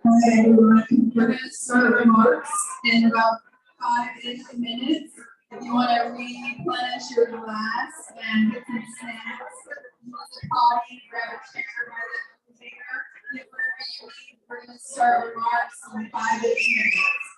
Okay, we're going to start remarks in about 5-ish minutes. If you want to replenish your glass and get some snacks, coffee, grab a chair by the container, get whatever you need. We're going to start remarks in 5-ish minutes.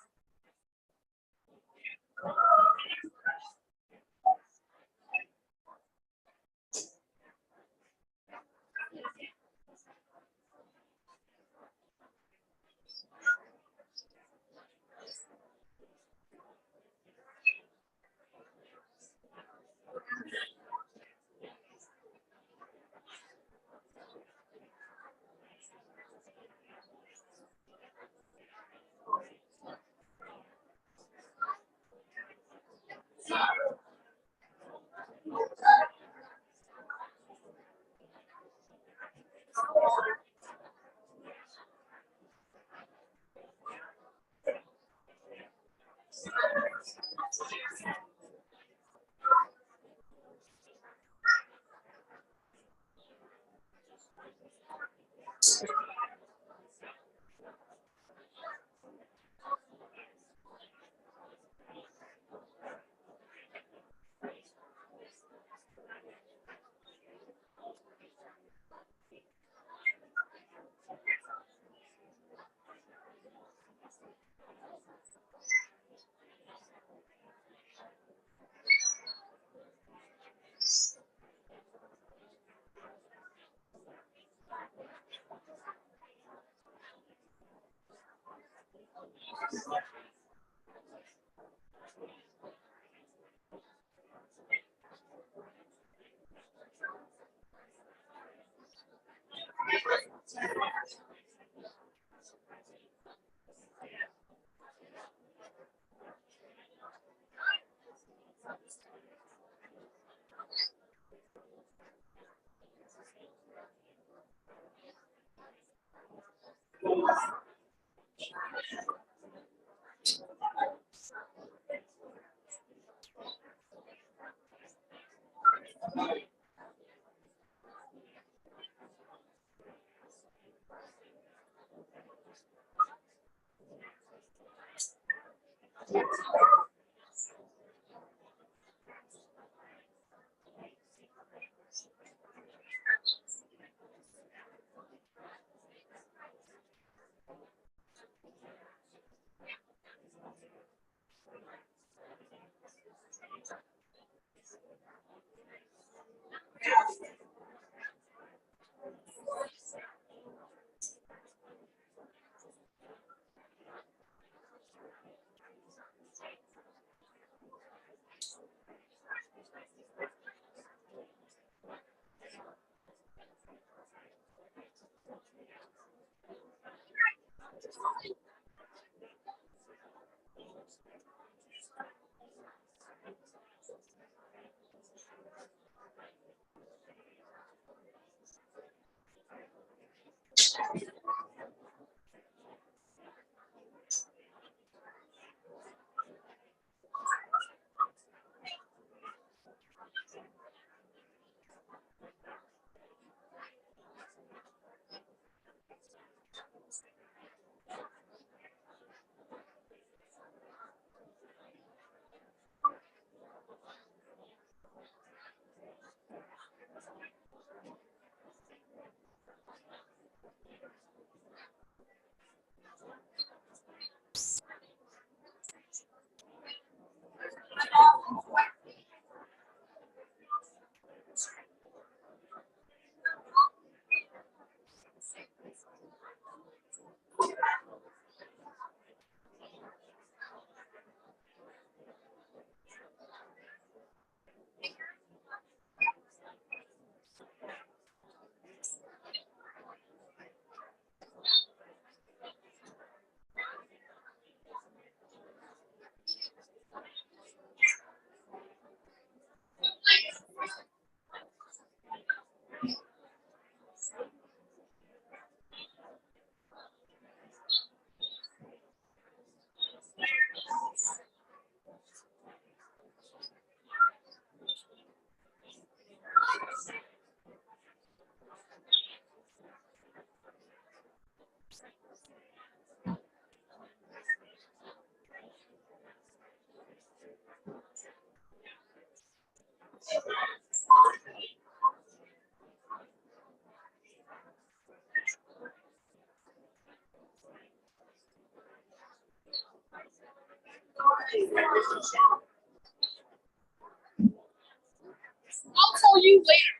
I'll tell you later.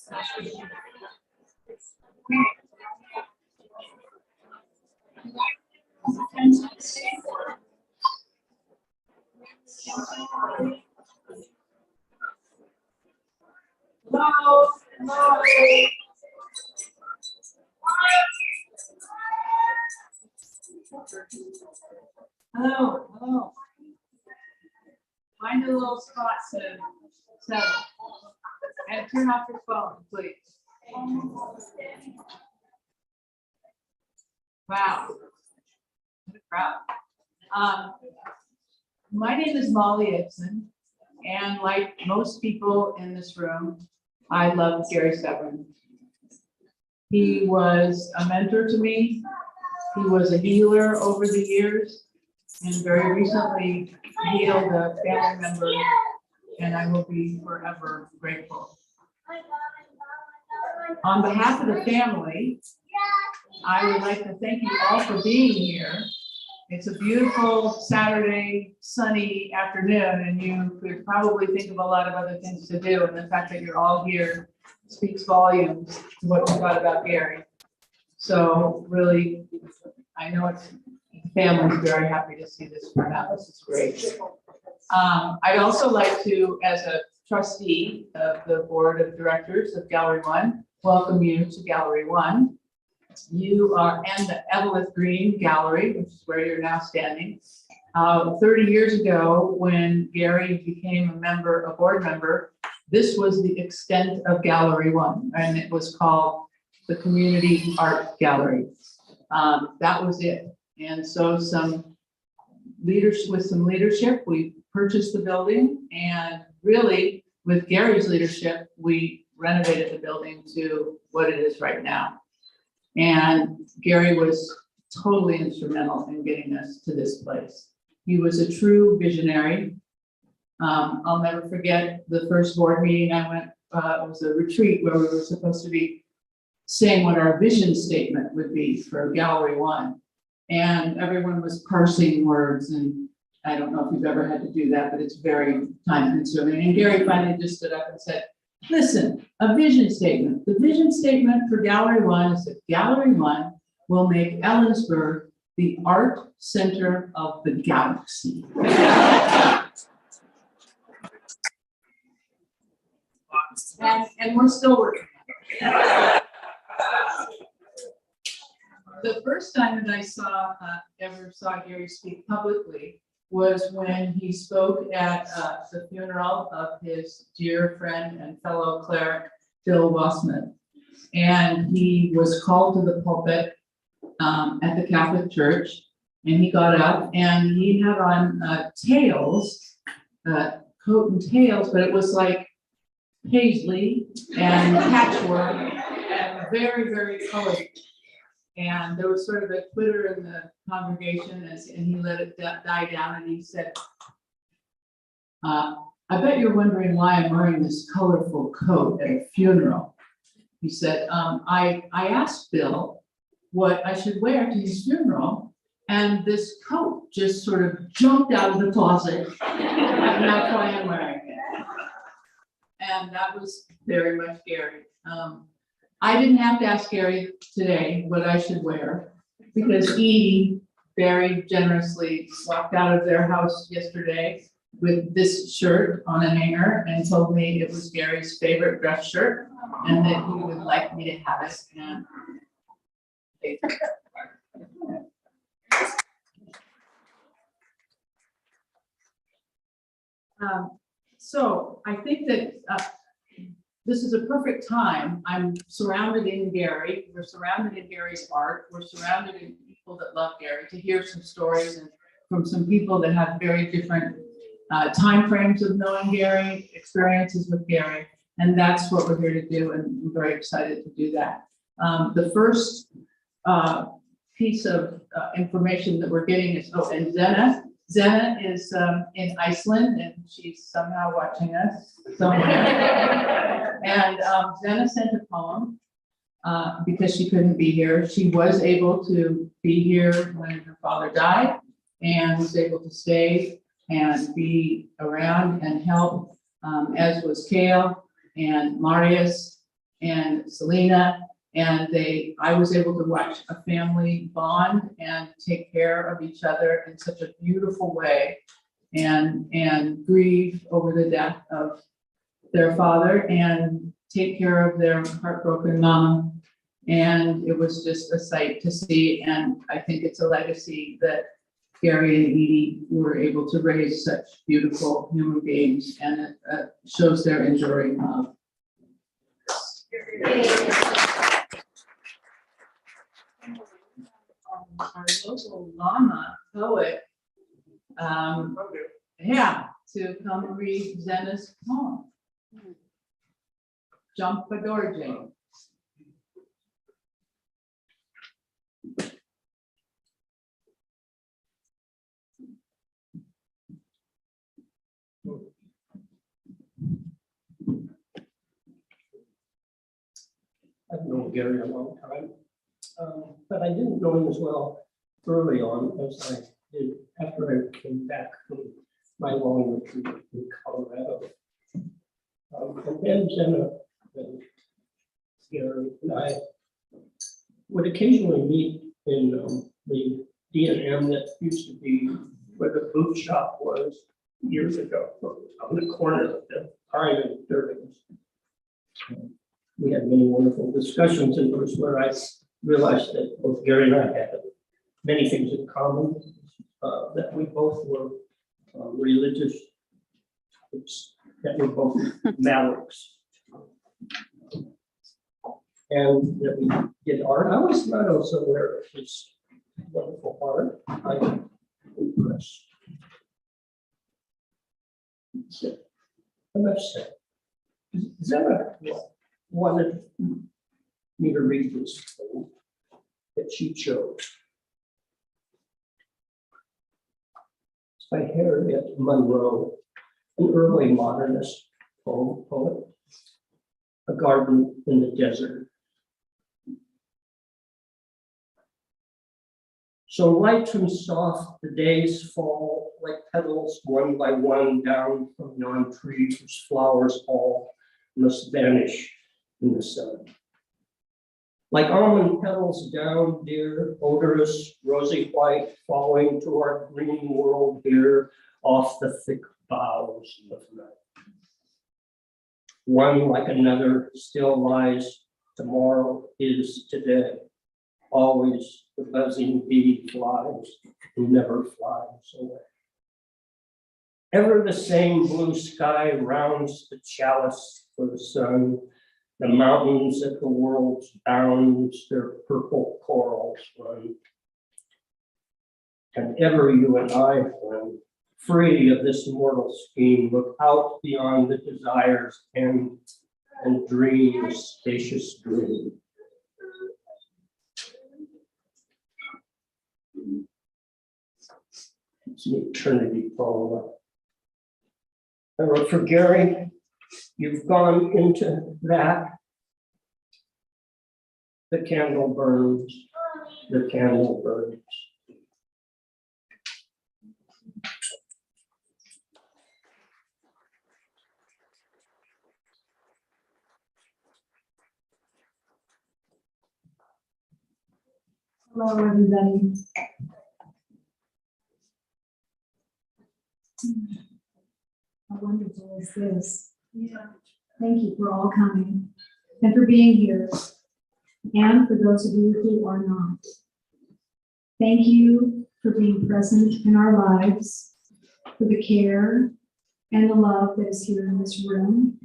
Hello, hello. Hello, hello. Find a little spot to settle. And turn off your phone, please. Wow. What a crowd. My name is Molly Ibsen, and like most people in this room, I love Gary Severin. He was a mentor to me. He was a healer over the years, and very recently healed a family member, and I will be forever grateful. On behalf of the family, I would like to thank you all for being here. It's a beautiful Saturday, sunny afternoon, and you could probably think of a lot of other things to do, and the fact that you're all here speaks volumes to what you thought about Gary. So really, I know it's the family's very happy to see this turnout. This is great. I'd also like to, as a trustee of the board of directors of Gallery One, welcome you to Gallery One. You are in the Evelyn Green Gallery, which is where you're now standing. 30 years ago, when Gary became a board member, this was the extent of Gallery One, and it was called the Community Art Gallery. That was it. And so with some leadership, we purchased the building, and really with Gary's leadership, we renovated the building to what it is right now. And Gary was totally instrumental in getting us to this place. He was a true visionary. I'll never forget the first board meeting I went, it was a retreat where we were supposed to be saying what our vision statement would be for Gallery One. And everyone was parsing words, and I don't know if you've ever had to do that, but it's very time consuming. And Gary finally just stood up and said, listen, a vision statement. The vision statement for Gallery One is that Gallery One will make Ellensburg the art center of the galaxy. And we're still working. The first time that I ever saw Gary speak publicly was when he spoke at the funeral of his dear friend and fellow cleric, Bill Wassman. And he was called to the pulpit at the Catholic Church, and he got up and he had on tails, coat and tails, but it was like paisley and patchwork and very, very colored. And there was sort of a twitter in the congregation, and he let it die down, and he said, I bet you're wondering why I'm wearing this colorful coat at a funeral. He said, I asked Bill what I should wear to his funeral, and this coat just sort of jumped out of the closet, and that's why I'm wearing it. And that was very much Gary. I didn't have to ask Gary today what I should wear, because Edie very generously walked out of their house yesterday with this shirt on a hanger and told me it was Gary's favorite dress shirt and that he would like me to have it. And so I think that this is a perfect time. I'm surrounded in Gary. We're surrounded in Gary's art. We're surrounded in people that love Gary, to hear some stories and from some people that have very different time frames of knowing Gary, experiences with Gary. And that's what we're here to do, and I'm very excited to do that. The first piece of information that we're getting is, and Zena is in Iceland, and she's somehow watching us somewhere. And Zena sent a poem because she couldn't be here. She was able to be here when her father died, and was able to stay and be around and help, as was Kale and Marius and Selena. And I was able to watch a family bond and take care of each other in such a beautiful way, and grieve over the death of their father and take care of their heartbroken mama. And it was just a sight to see. And I think it's a legacy that Gary and Edie were able to raise such beautiful human beings, and it shows their enduring love. Our local llama poet, to come read Zena's poem, Jumpadorje. I've known Gary a long time, but I didn't know him as well early on as I did after I came back from my long retreat in Colorado. And then Jenna and Gary and I would occasionally meet in the D&M that used to be where the boot shop was years ago, on the corner of the Pine and Durgan's. We had many wonderful discussions, and it was where I realized that both Gary and I had many things in common, that we both were religious, that we both Mavericks, and that we did art. I was not also aware of his wonderful art. I was impressed. I must say, Zara wanted me to read this thing that she chose. It's by Harriet Monroe, an early modernist poet, A Garden in the Desert. So light and soft the days fall like petals one by one down from yon tree whose flowers all must vanish in the sun. Like almond petals down, dear, odorous, rosy white, falling to our green world here off the thick boughs of night. One like another still lies, tomorrow is today. Always the buzzing bee flies, who never flies away. Ever the same blue sky rounds the chalice for the sun. The mountains at the world's bounds, their purple corals run. And ever you and I, friend, free of this mortal scheme, look out beyond the desires and dream a spacious dream. It's an eternity poem. I wrote for Gary. You've gone into that. The candle burns, the candle burns. Hello, everybody. How wonderful is this? Yeah. Thank you for all coming and for being here, and for those of you who are not. Thank you for being present in our lives, for the care and the love that is here in this room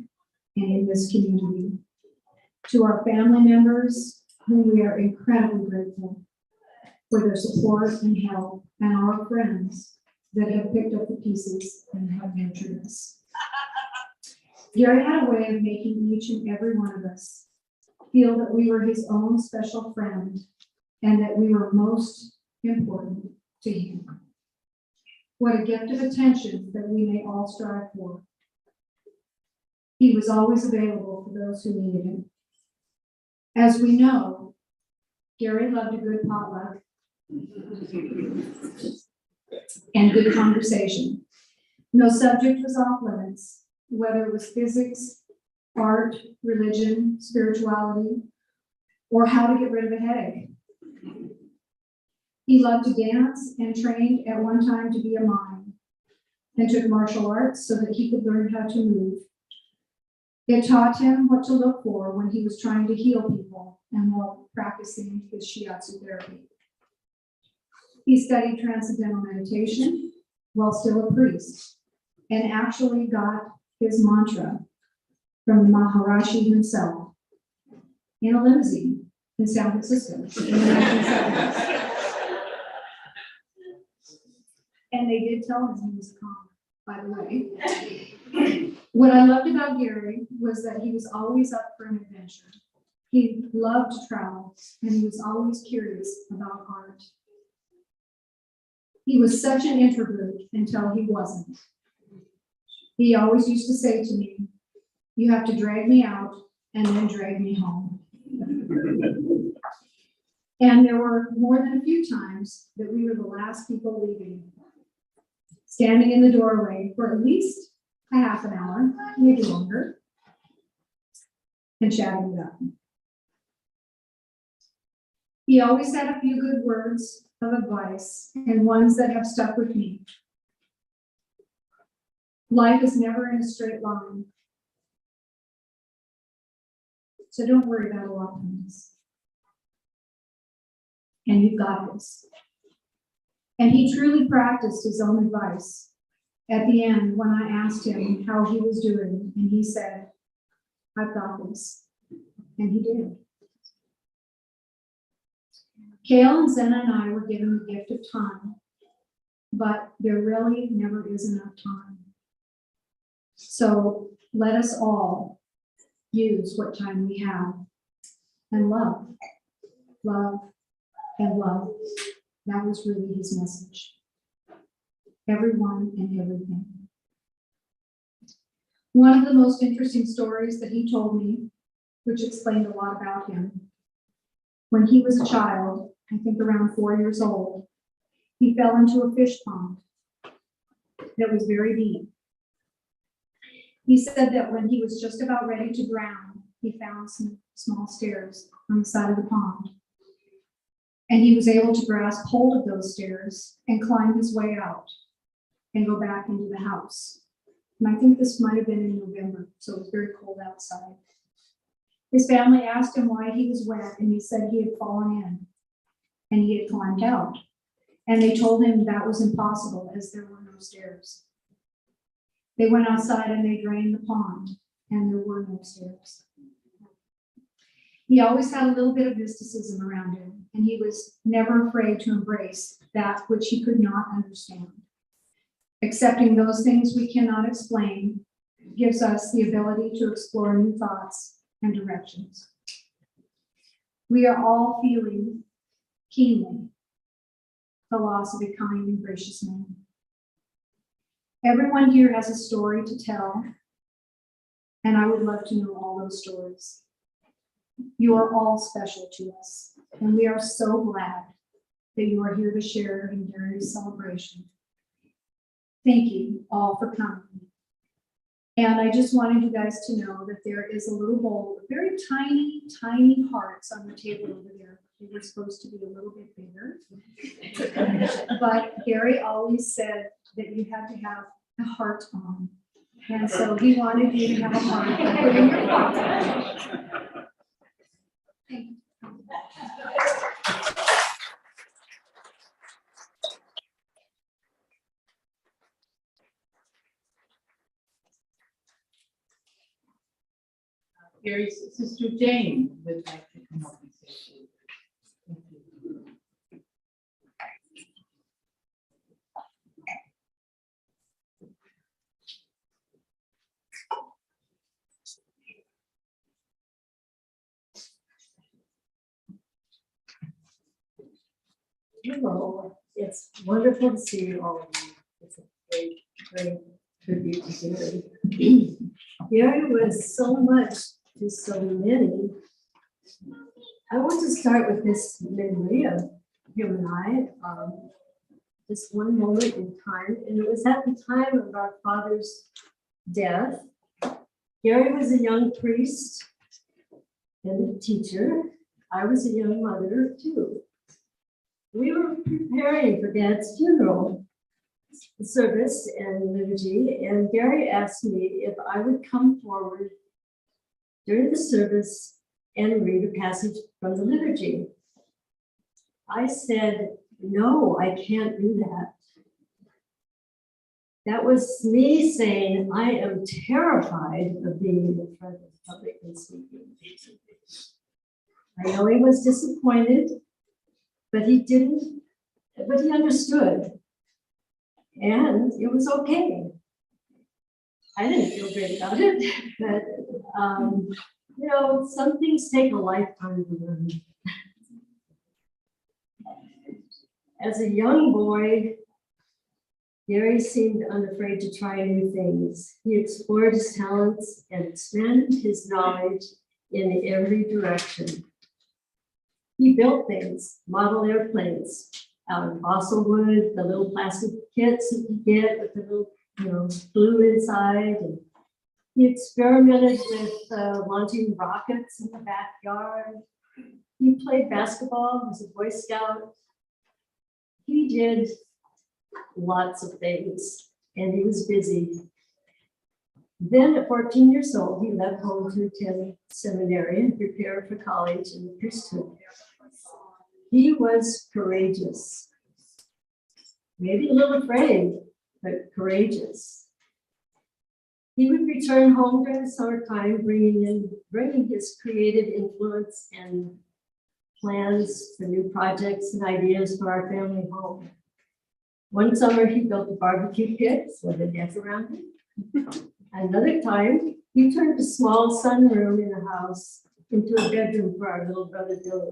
and in this community. To our family members, whom we are incredibly grateful for their support and help, and our friends that have picked up the pieces and have nurtured us. Gary had a way of making each and every one of us feel that we were his own special friend and that we were most important to him. What a gift of attention that we may all strive for. He was always available for those who needed him. As we know, Gary loved a good potluck and good conversation. No subject was off limits, whether it was physics, art, religion, spirituality, or how to get rid of a headache. He loved to dance and trained at one time to be a mime, and took martial arts so that he could learn how to move. It taught him what to look for when he was trying to heal people and while practicing his shiatsu therapy. He studied transcendental meditation while still a priest, and actually got his mantra from the Maharishi himself in a limousine in San Francisco in the 1970s. And they did tell him he was a con, by the way. What I loved about Gary was that he was always up for an adventure. He loved to travel, and he was always curious about art. He was such an introvert until he wasn't. He always used to say to me, "You have to drag me out and then drag me home." And there were more than a few times that we were the last people leaving, standing in the doorway for at least a half an hour, maybe longer, and chatting it up. He always had a few good words of advice and ones that have stuck with me. Life is never in a straight line. So don't worry about a lot of things. And you've got this. And he truly practiced his own advice. At the end, when I asked him how he was doing, and he said, "I've got this." And he did. Kale and Zena and I were given the gift of time, but there really never is enough time. So let us all use what time we have and love, love, and love. That was really his message. Everyone and everything. One of the most interesting stories that he told me, which explained a lot about him, when he was a child, I think around 4 years old, he fell into a fish pond that was very deep. He said that when he was just about ready to drown, he found some small stairs on the side of the pond. And he was able to grasp hold of those stairs and climb his way out and go back into the house. And I think this might have been in November, so it was very cold outside. His family asked him why he was wet, and he said he had fallen in and he had climbed out. And they told him that was impossible as there were no stairs. They went outside and they drained the pond, and there were no stairs. He always had a little bit of mysticism around him, and he was never afraid to embrace that which he could not understand. Accepting those things we cannot explain gives us the ability to explore new thoughts and directions. We are all feeling keenly the loss of a kind and gracious man. Everyone here has a story to tell, and I would love to know all those stories. You are all special to us, and we are so glad that you are here to share in Gary's celebration. Thank you all for coming. And I just wanted you guys to know that there is a little bowl of very tiny, tiny hearts on the table over there. They were supposed to be a little bit bigger. But Gary always said that you had to have a heart on. And so he wanted you to have a heart to put in your pocket. Thank you. Gary's sister Jane would like to come up and say a few words. Thank you. Hello, it's wonderful to see all of you. It's a great, great tribute to Gary. Gary was so much to so many. I want to start with this memory of him and I, just one moment in time, and it was at the time of our father's death. Gary was a young priest and a teacher. I was a young mother too. We were preparing for Dad's funeral service and liturgy, and Gary asked me if I would come forward during the service and read a passage from the liturgy. I said, no, I can't do that. That was me saying, I am terrified of being in the front of the public and speaking. I know he was disappointed, but he understood. And it was okay. I didn't feel great about it, but you know, some things take a lifetime to learn. As a young boy, Gary seemed unafraid to try new things. He explored his talents and expanded his knowledge in every direction. He built things, model airplanes out of balsa wood, the little plastic kits that you get with the little, glue inside. And he experimented with launching rockets in the backyard. He played basketball, was a Boy Scout. He did lots of things, and he was busy. Then at 14 years old, he left home to attend seminary and prepare for college and the priesthood. He was courageous, maybe a little afraid, but courageous. He would return home during the summertime, bringing his creative influence and plans for new projects and ideas for our family home. One summer, he built a barbecue pit with a deck around it. Another time, he turned a small sunroom in the house into a bedroom for our little brother Billy.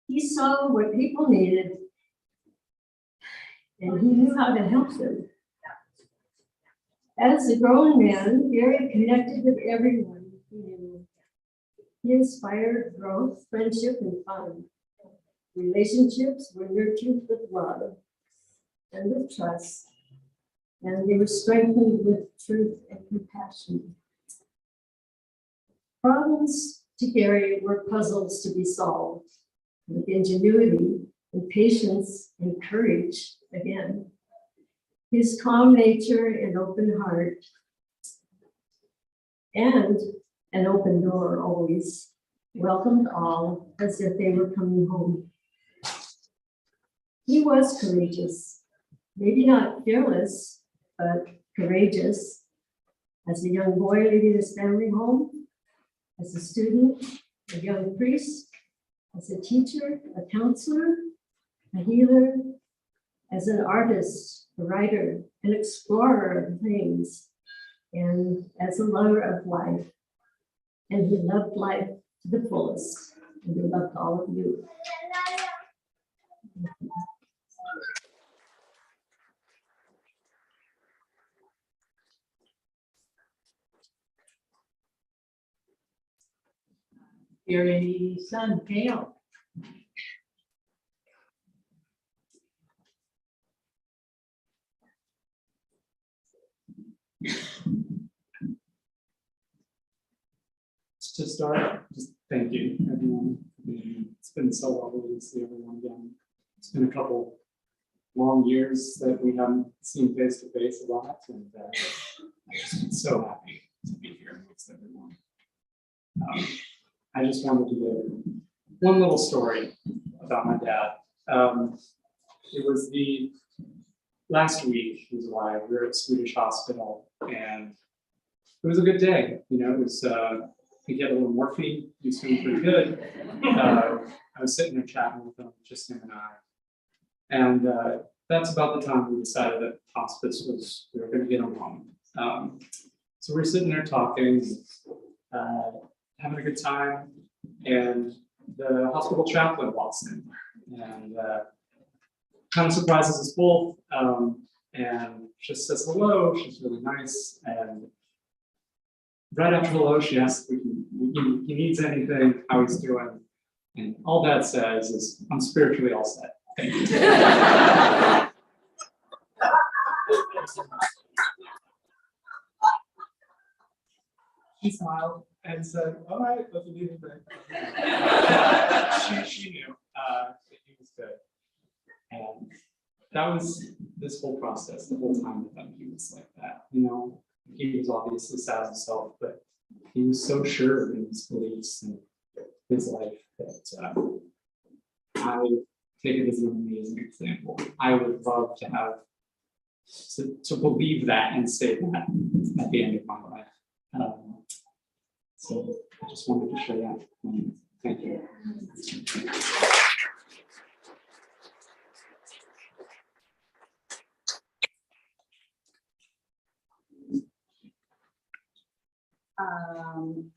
He saw what people needed, and he knew how to help them. As a grown man, Gary connected with everyone he knew. He inspired growth, friendship, and fun. Relationships were nurtured with love and with trust, and they were strengthened with truth and compassion. Problems to Gary were puzzles to be solved with ingenuity and patience and courage again. His calm nature and open heart and an open door always welcomed all as if they were coming home. He was courageous, maybe not fearless, but courageous. As a young boy leaving his family home, as a student, a young priest, as a teacher, a counselor, a healer, as an artist, a writer, an explorer of things, and as a lover of life. And he loved life to the fullest, and he loved all of you. Gary's son, Gail. To start, just thank you, everyone. It's been so lovely to see everyone again. It's been a couple long years that we haven't seen face to face a lot, and I'm just so happy to be here amongst everyone. I just wanted to give one little story about my dad. It was the last week he was alive. We were at Swedish Hospital, and it was a good day. It was. He had a little morphine. He was feeling pretty good. I was sitting there chatting with him, just him and I. And that's about the time we decided that hospice was, we were going to get him home. So we're sitting there talking, having a good time, and the hospital chaplain walks in and kind of surprises us both, and just says hello. She's really nice, and right after hello, she asks if he needs anything, how he's doing, and all Dad says is, "I'm spiritually all set. Thank you." She smiled and said, all right, let's leave it there. She knew that he was good. And that was this whole process, the whole time with him, he was like that, you know. He was obviously sad himself, but he was so sure in his beliefs and his life that I take it as an amazing example. I would love to have to believe that and say that at the end of my life. So I just wanted to share that. Thank you.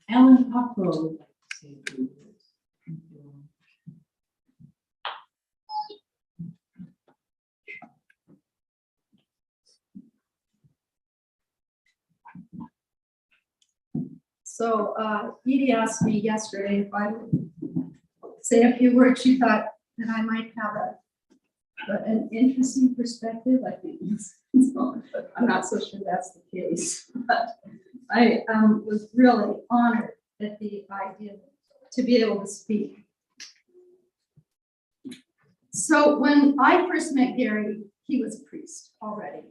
Alan Popro would like to say a few words. Thank you. So Edie asked me yesterday if I would say a few words. She thought that I might have an interesting perspective. I think but I'm not so sure that's the case. But I was really honored at the idea to be able to speak. So when I first met Gary, he was a priest already.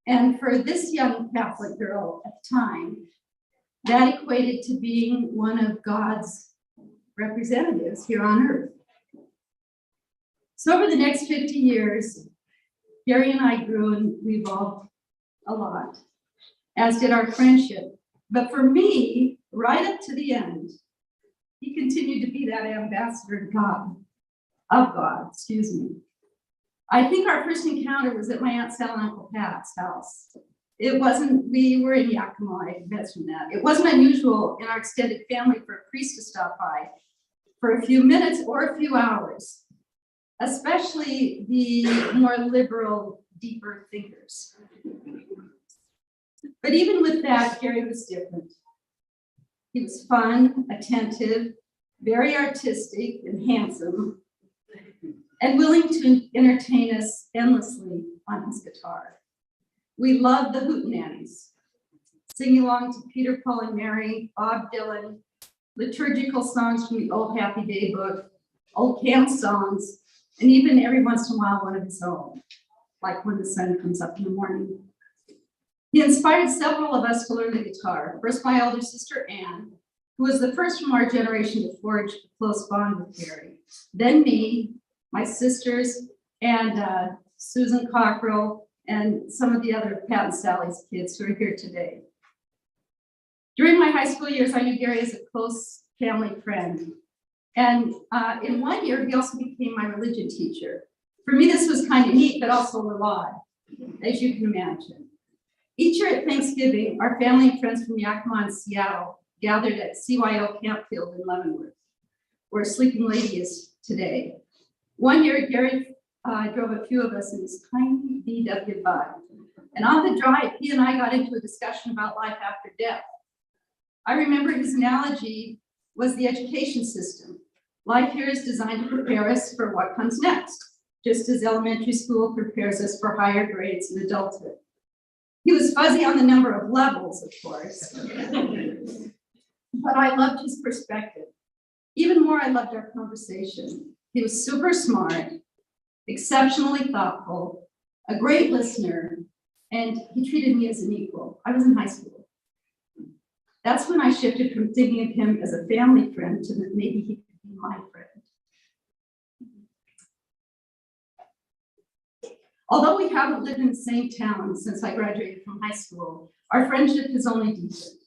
And for this young Catholic girl at the time, that equated to being one of God's representatives here on earth. So over the next 50 years, Gary and I grew and we evolved a lot, as did our friendship. But for me, right up to the end, he continued to be that ambassador of God, excuse me. I think our first encounter was at my Aunt Sal and Uncle Pat's house. It wasn't, we were in Yakima, I mentioned that. It wasn't unusual in our extended family for a priest to stop by for a few minutes or a few hours, especially the more liberal, deeper thinkers. But even with that, Gary was different. He was fun, attentive, very artistic and handsome, and willing to entertain us endlessly on his guitar. We loved the hootenannies, singing along to Peter, Paul, and Mary, Bob Dylan, liturgical songs from the old Happy Day book, old camp songs, and even every once in a while one of his own, like When the Sun Comes Up in the Morning. He inspired several of us to learn the guitar. First, my older sister, Anne, who was the first from our generation to forge a close bond with Gary. Then me, my sisters, and Susan Cockrell, and some of the other Pat and Sally's kids who are here today. During my high school years, I knew Gary as a close family friend. And in one year, he also became my religion teacher. For me, this was kind of neat, but also a lot, as you can imagine. Each year at Thanksgiving, our family and friends from Yakima and Seattle gathered at CYO Campfield in Leavenworth, where Sleeping Lady is today. One year, Gary drove a few of us in his tiny VW bug. And on the drive, he and I got into a discussion about life after death. I remember his analogy was the education system. Life here is designed to prepare us for what comes next, just as elementary school prepares us for higher grades in adulthood. He was fuzzy on the number of levels, of course, but I loved his perspective. Even more, I loved our conversation. He was super smart, exceptionally thoughtful, a great listener, and he treated me as an equal. I was in high school. That's when I shifted from thinking of him as a family friend to that maybe he could be my friend. Although we haven't lived in the same town since I graduated from high school, our friendship has only deepened.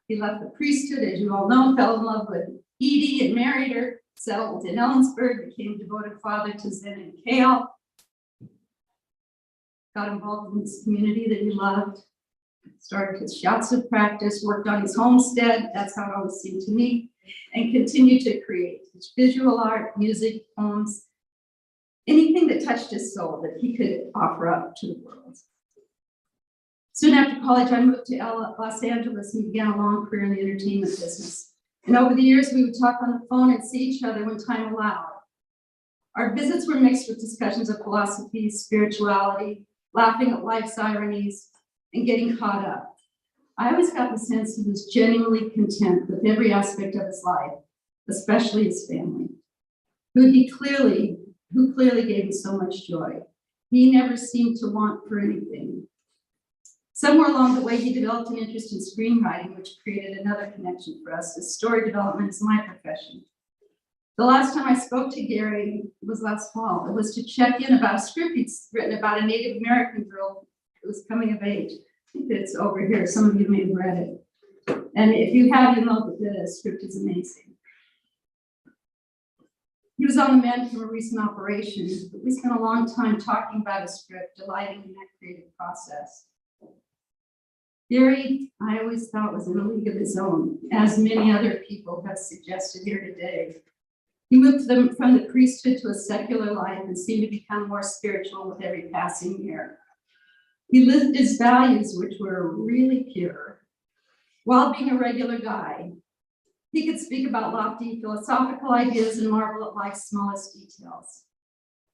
He left the priesthood, as you all know, fell in love with Edie and married her, settled in Ellensburg, became a devoted father to Zen and Kale, got involved in this community that he loved, started his shiatsu practice, worked on his homestead, that's how it always seemed to me, and continued to create his visual art, music, poems, anything that touched his soul that he could offer up to the world. Soon after college, I moved to Los Angeles and began a long career in the entertainment business. And over the years, we would talk on the phone and see each other when time allowed. Our visits were mixed with discussions of philosophy, spirituality, laughing at life's ironies, and getting caught up. I always got the sense he was genuinely content with every aspect of his life, especially his family, who clearly gave him so much joy. He never seemed to want for anything. Somewhere along the way, he developed an interest in screenwriting, which created another connection for us, as story development is my profession. The last time I spoke to Gary was last fall. It was to check in about a script he'd written about a Native American girl who was coming of age. I think it's over here. Some of you may have read it. And if you have, you know that the script is amazing. He was on the mend from a recent operation, but we spent a long time talking about a script, delighting in that creative process. Gary, I always thought, was in a league of his own, as many other people have suggested here today. He moved from the priesthood to a secular life and seemed to become more spiritual with every passing year. He lived his values, which were really pure, while being a regular guy. He could speak about lofty philosophical ideas and marvel at life's smallest details.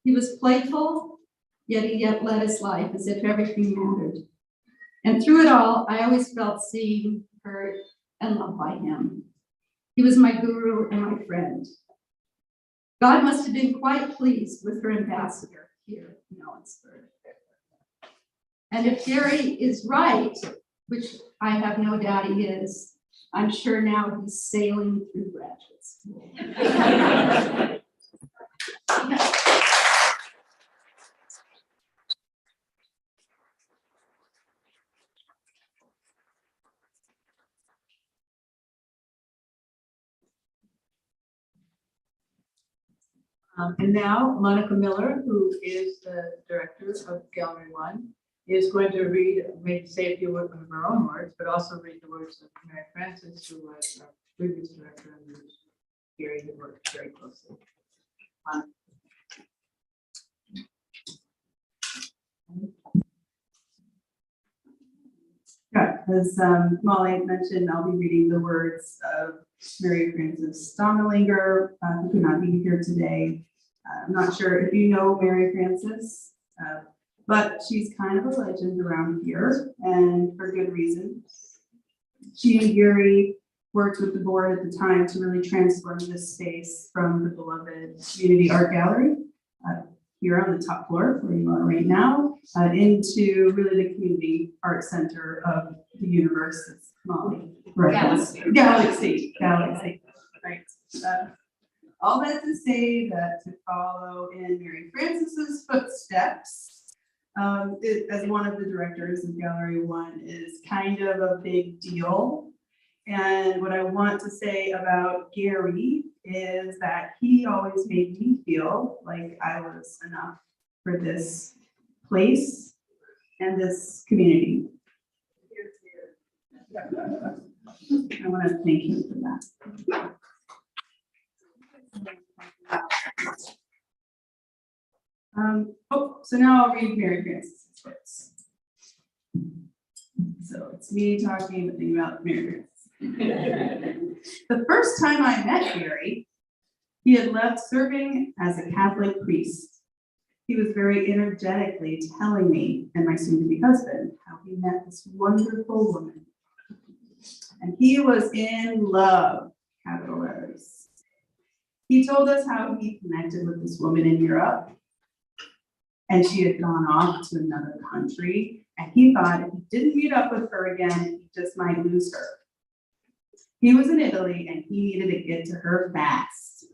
He was playful, yet he led his life as if everything mattered. And through it all, I always felt seen, heard, and loved by him. He was my guru and my friend. God must have been quite pleased with her ambassador here in Ellensburg. And if Gary is right, which I have no doubt he is, I'm sure now he's sailing through graduate school. And now Monica Miller, who is the director of Gallery One, is going to read, maybe say a few words of her own words, but also read the words of Mary Frances, who was our previous director and Gary had worked very closely. Yeah, as Molly mentioned, I'll be reading the words of Mary Frances Stonelinger, who could not be here today. I'm not sure if you know Mary Frances, but she's kind of a legend around here, and for good reason. She and Gary worked with the board at the time to really transform this space from the beloved community art gallery here on the top floor where you are right now into really the community art center of the universe. That's Molly. Galaxy. Right. All that to say that to follow in Mary Frances's footsteps as one of the directors of Gallery One is kind of a big deal. And what I want to say about Gary is that he always made me feel like I was enough for this place and this community. I want to thank him for that. So now I'll read Mary Frances' words. So it's me talking the thing about Mary Frances. The first time I met Gary, he had left serving as a Catholic priest. He was very energetically telling me and my soon-to-be husband how he met this wonderful woman. And he was in love, capital letters. He told us how he connected with this woman in Europe, and she had gone off to another country, and he thought if he didn't meet up with her again, he just might lose her. He was in Italy, and he needed to get to her fast.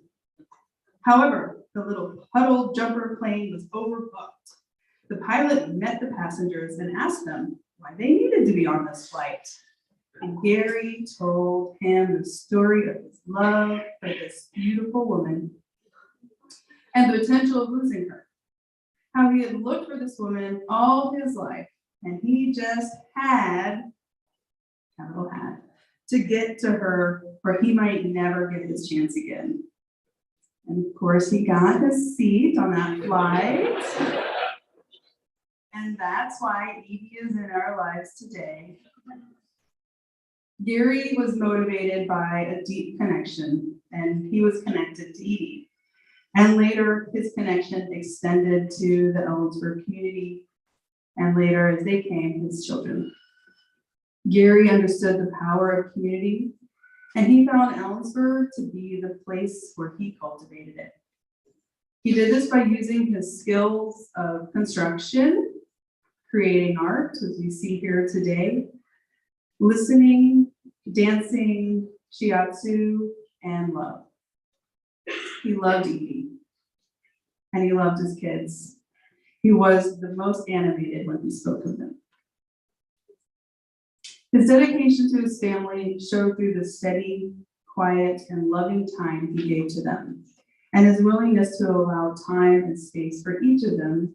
However, the little puddle jumper plane was overbooked. The pilot met the passengers and asked them why they needed to be on this flight. And Gary told him the story of his love for this beautiful woman and the potential of losing her. How he had looked for this woman all his life, and he just had, capital had, to get to her, or he might never get his chance again. And of course, he got his seat on that flight. And that's why Edie is in our lives today. Gary was motivated by a deep connection, and he was connected to Edie. And later, his connection extended to the Ellensburg community, and later, as they came, his children. Gary understood the power of community, and he found Ellensburg to be the place where he cultivated it. He did this by using his skills of construction, creating art, as we see here today, listening, dancing, shiatsu, and love. He loved eating, and he loved his kids. He was the most animated when he spoke of them. His dedication to his family showed through the steady, quiet, and loving time he gave to them, and his willingness to allow time and space for each of them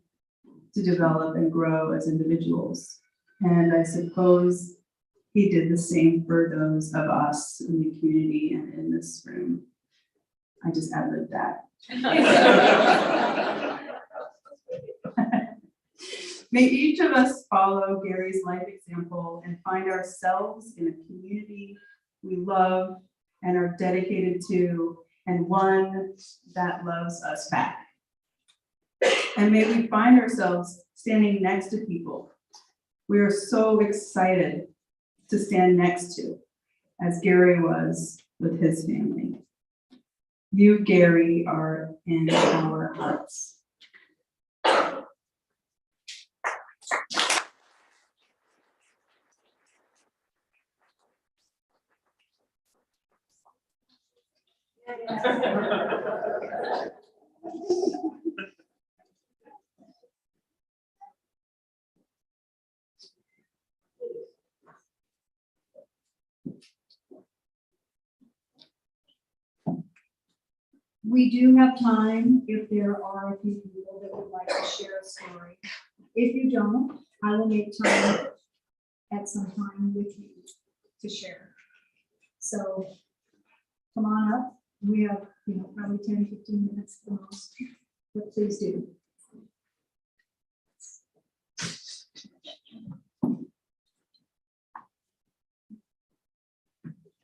to develop and grow as individuals. And I suppose he did the same for those of us in the community and in this room. I just ad-libbed that. May each of us follow Gary's life example and find ourselves in a community we love and are dedicated to, and one that loves us back. And may we find ourselves standing next to people we are so excited to stand next to, as Gary was with his family. You, Gary, are in our hearts. We do have time if there are a few people that would like to share a story. If you don't, I will make time at some time with you to share. So come on up. We have, probably 10, 15 minutes at the most, but please do.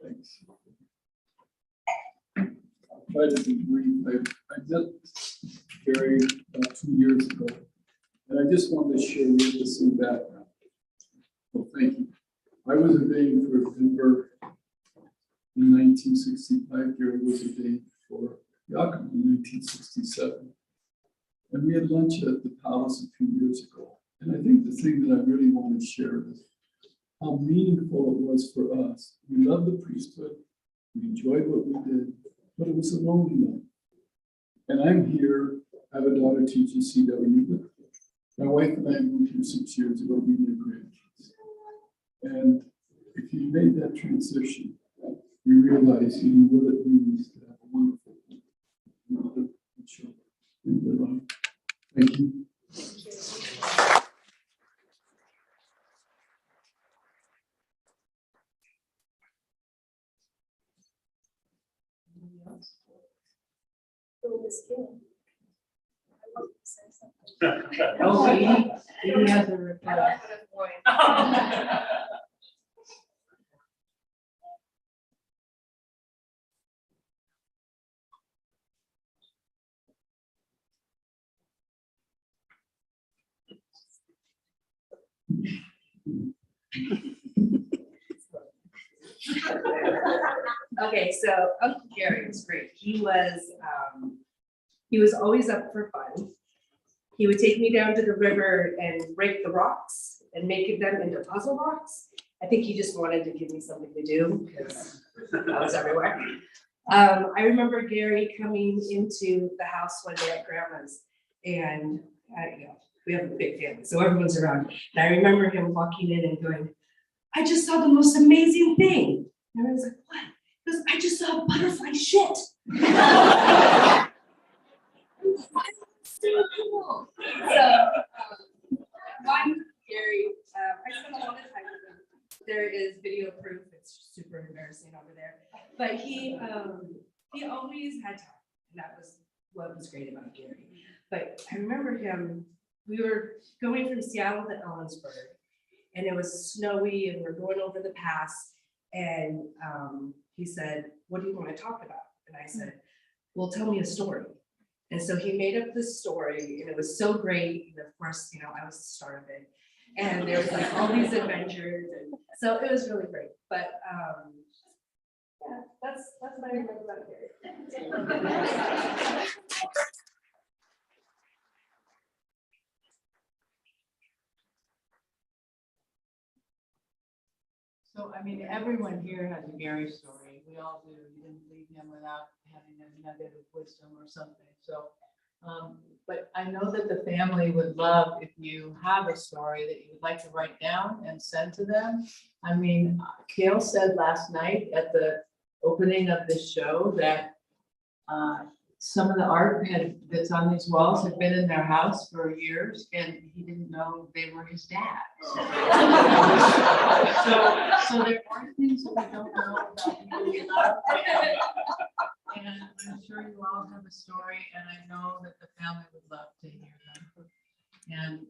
Thanks. I'll try to be brief. I met Gary about 2 years ago, and I just wanted to share with you some background. Well, thank you. I was ordained for Denver in 1965. Gary was ordained for Yakima in 1967. And we had lunch at the Palace a few years ago. And I think the thing that I really want to share is how meaningful it was for us. We loved the priesthood. We enjoyed what we did, but it was a lonely night. And I'm here. I have a daughter teaches CW, but my wife and I moved here 6 years ago, we knew grandkids. And if you made that transition, you realize what it means to have a wonderful mother and children in your life. Thank you. Oh, he has a request. Okay, so Uncle Gary was great. He was always up for fun. He would take me down to the river and break the rocks and make them into puzzle rocks. I think he just wanted to give me something to do because I was everywhere. I remember Gary coming into the house one day at Grandma's, and we have a big family, so everyone's around. And I remember him walking in and going, "I just saw the most amazing thing." And I was like, "What?" He goes, "I just saw a butterfly shit." So cool. So, one Gary, I spent a lot of time with him. There is video proof. It's super embarrassing over there. But he always had time, and that was what was great about Gary. But I remember him. We were going from Seattle to Ellensburg, and it was snowy, and we're going over the pass. And he said, "What do you want to talk about?" And I said, "Well, tell me a story." And so he made up this story, and it was so great. And of course, I was the star of it. And there was like all these adventures. And So it was really great, but yeah, that's what I remember about Gary. So, I mean, everyone here has a Gary story. We all do. You didn't leave him without having a nugget of wisdom or something. So, but I know that the family would love if you have a story that you would like to write down and send to them. I mean, Kale said last night at the opening of this show that some of the art that's on these walls had been in their house for years, and he didn't know they were his dad. So there are things that we don't know about people we love. And I'm sure you all have a story, and I know that the family would love to hear them. And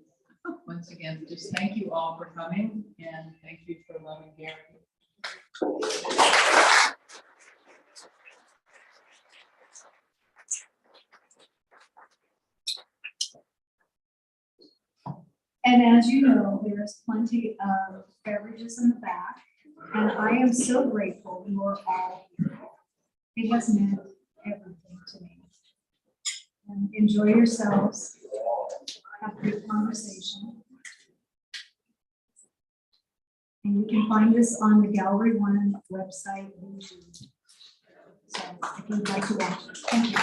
once again, just thank you all for coming, and thank you for loving Gary. And as you know, there is plenty of beverages in the back, and I am so grateful you are all here. It has meant everything to me. And enjoy yourselves. Have a good conversation. And you can find this on the Gallery One website. YouTube. So if you'd like to watch it, thank you.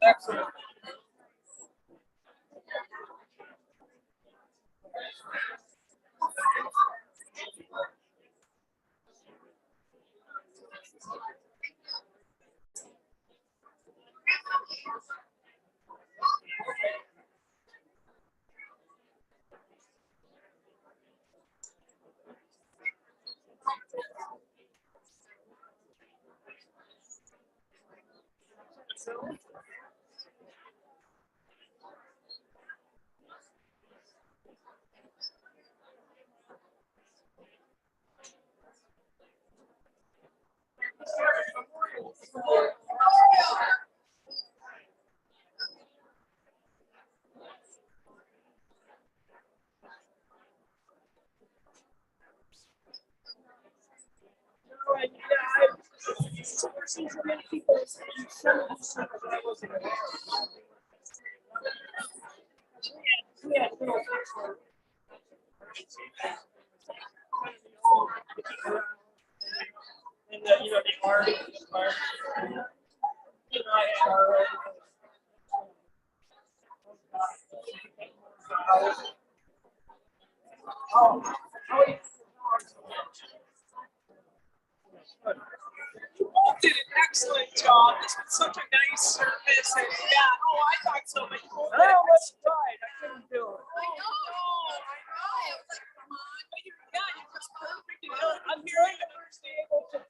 Excellent. And you know, the art, You all did an excellent job. This was such a nice service, and yeah, oh, I thought so, but you all did. Oh, let's try it. I couldn't do it. I know. But yeah, you just perfect. You know, I'm here to be able to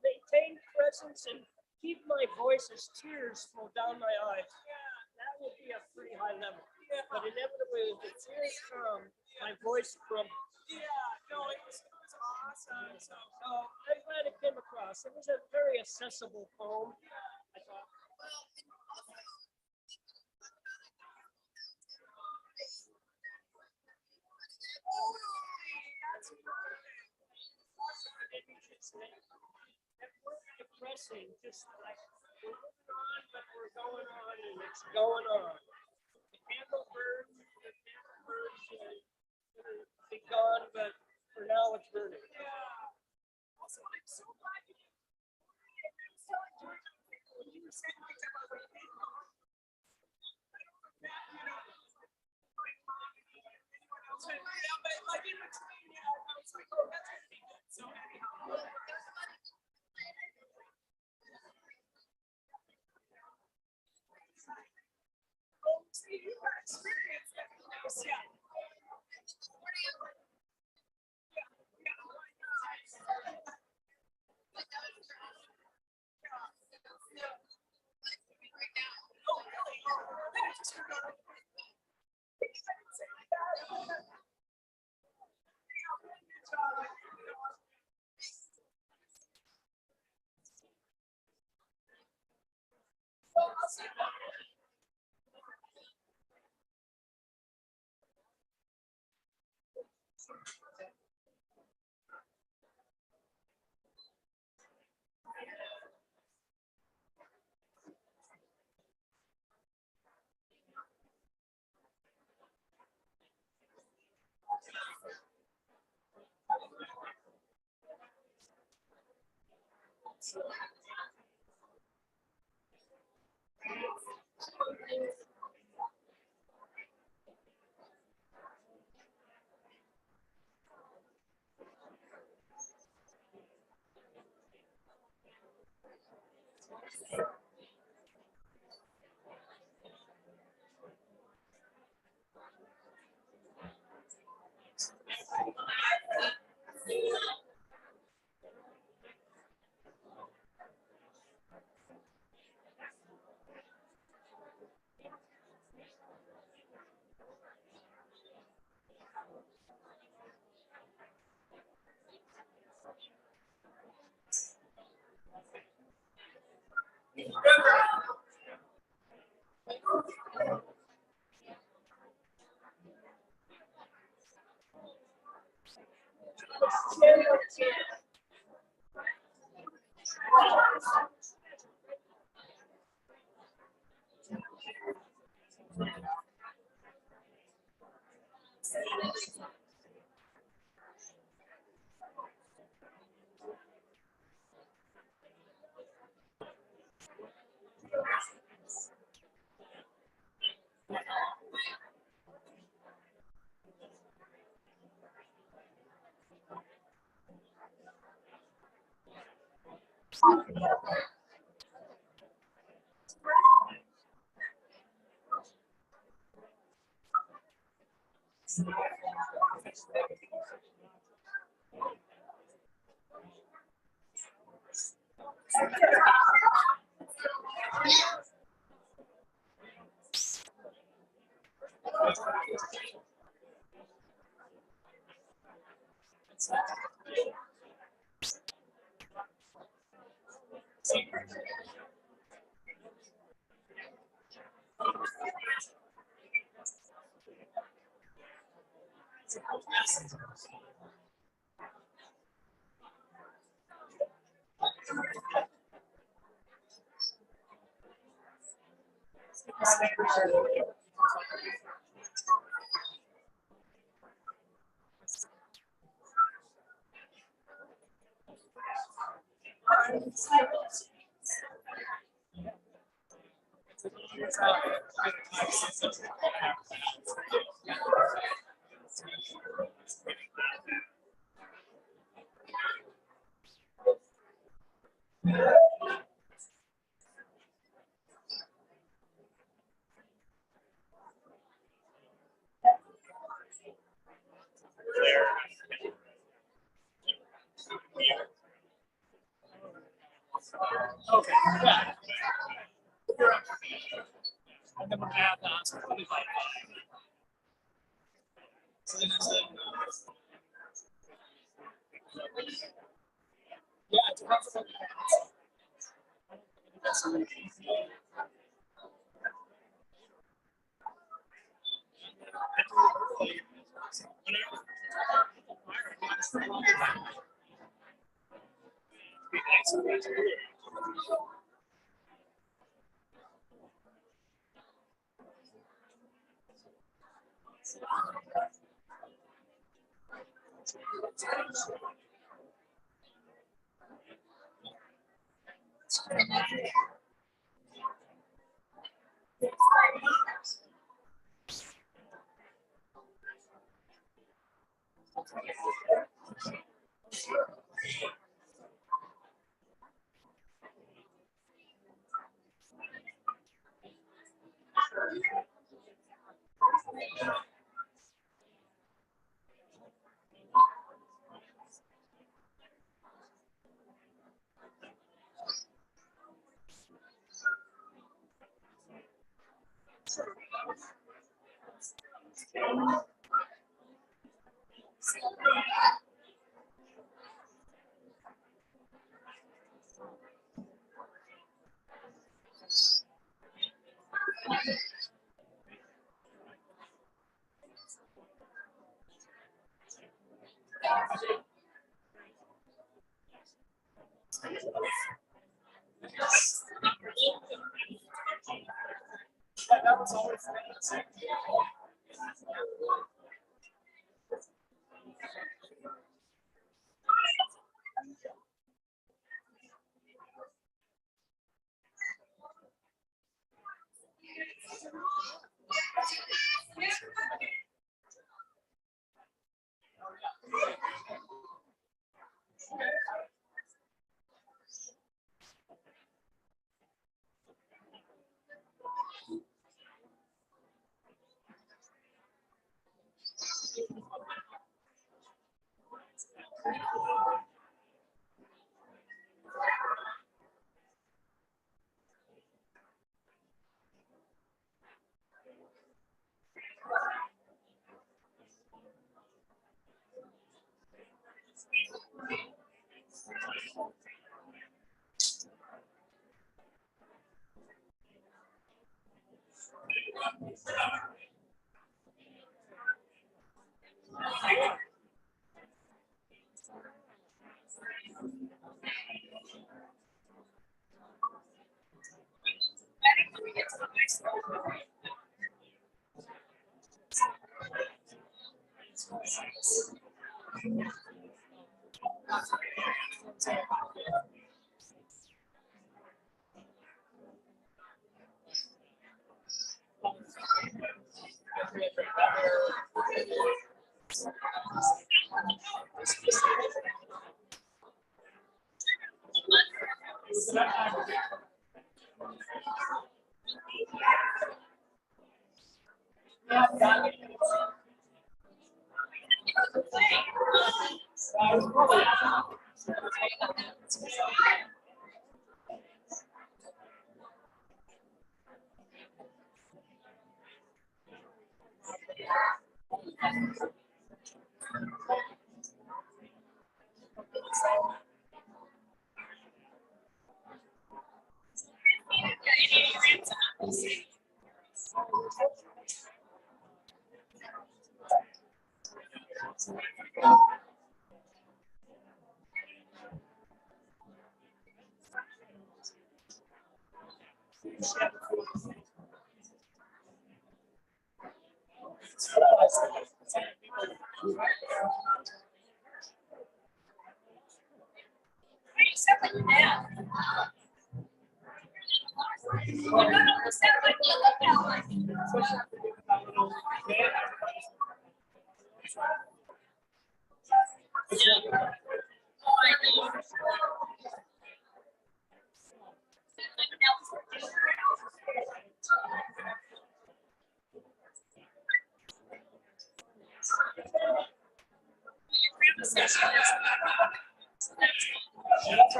maintain presence and keep my voice as tears flow down my eyes. Yeah, that would be a pretty high level. Yeah. But inevitably, as the tears come, my voice crumbles. Yeah, no, it was awesome. So, I'm glad it came across. It was a very accessible poem. I thought. That's depressing, just like we're moving on, but we're going on, and it's going on. The candle burns, be gone, but for now it's burning. Yeah. Also, I'm so glad you did. I'm so enjoying when you were saying things about what you did. I don't know that, you know, anyone else would, yeah, but like in between, yeah, I was like, oh, that's gonna be good. So anyhow. Oh, see, you got experience that, yeah. Okay, yeah. You're up. And then we're gonna have the 25. So this is yeah, it's perfect. Yeah, that was always nice. That's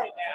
right now.